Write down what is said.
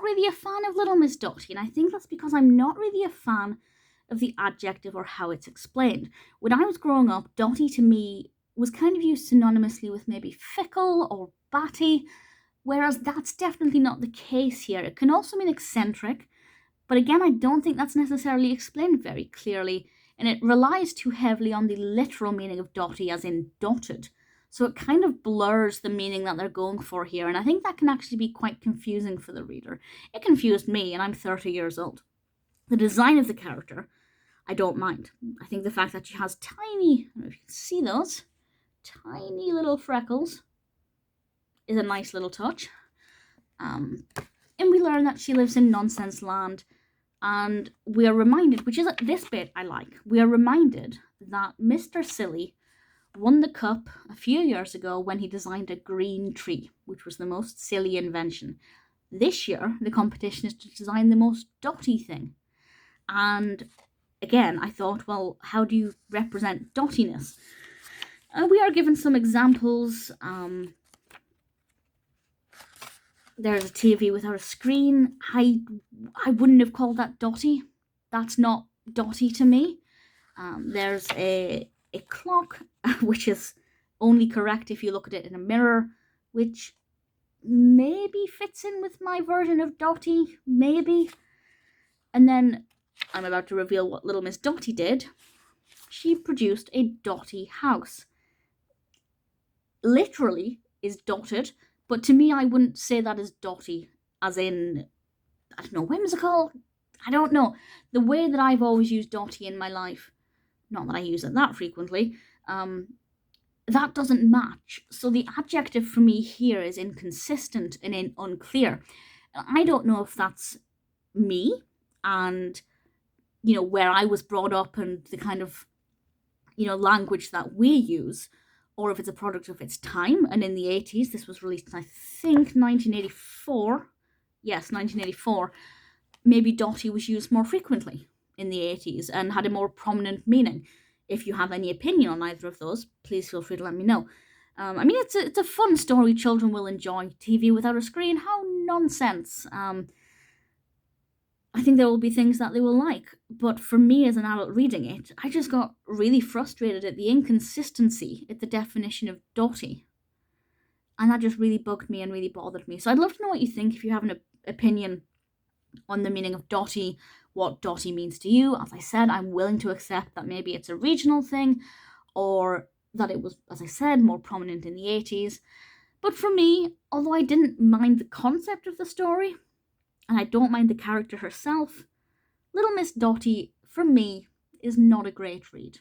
really a fan of Little Miss Dotty, and I think that's because I'm not really a fan of the adjective or how it's explained. When I was growing up, Dotty to me was kind of used synonymously with maybe fickle or batty, whereas that's definitely not the case here. It can also mean eccentric, but again, I don't think that's necessarily explained very clearly, and it relies too heavily on the literal meaning of dotty, as in dotted. So it kind of blurs the meaning that they're going for here, and I think that can actually be quite confusing for the reader. It confused me, and I'm 30 years old. The design of the character, I don't mind. I think the fact that she has tiny, I don't know if you can see those, tiny little freckles is a nice little touch. And we learn that she lives in Nonsense Land, and we are reminded, which is this bit I like, we are reminded that Mr. Silly won the cup a few years ago when he designed a green tree, which was the most silly invention. This year, the competition is to design the most dotty thing. And again, I thought, well, how do you represent dottiness? We are given some examples. There's a TV without a screen. I wouldn't have called that dotty. That's not dotty to me. There's a clock, which is only correct if you look at it in a mirror, which maybe fits in with my version of dotty, maybe. And then I'm about to reveal what Little Miss Dotty did. She produced a dotty house. Literally is dotted, but to me, I wouldn't say that is dotty, as in, I don't know, whimsical? I don't know. The way that I've always used dotty in my life, not that I use it that frequently, that doesn't match. So the adjective for me here is inconsistent and unclear. I don't know if that's me and, where I was brought up and the kind of, language that we use, or if it's a product of its time. And in the 80s, this was released in, I think, 1984. Yes, 1984. Maybe dotty was used more frequently in the 80s and had a more prominent meaning. If you have any opinion on either of those, please feel free to let me know. It's a fun story children will enjoy. TV without a screen, how nonsense. I think there will be things that they will like, but for me as an adult reading it, I just got really frustrated at the inconsistency at the definition of dotty. And that just really bugged me and really bothered me. So I'd love to know what you think, if you have an opinion on the meaning of dotty, what dotty means to you. As I said, I'm willing to accept that maybe it's a regional thing, or that it was, as I said, more prominent in the 80s. But for me, although I didn't mind the concept of the story, and I don't mind the character herself, Little Miss Dotty, for me, is not a great read.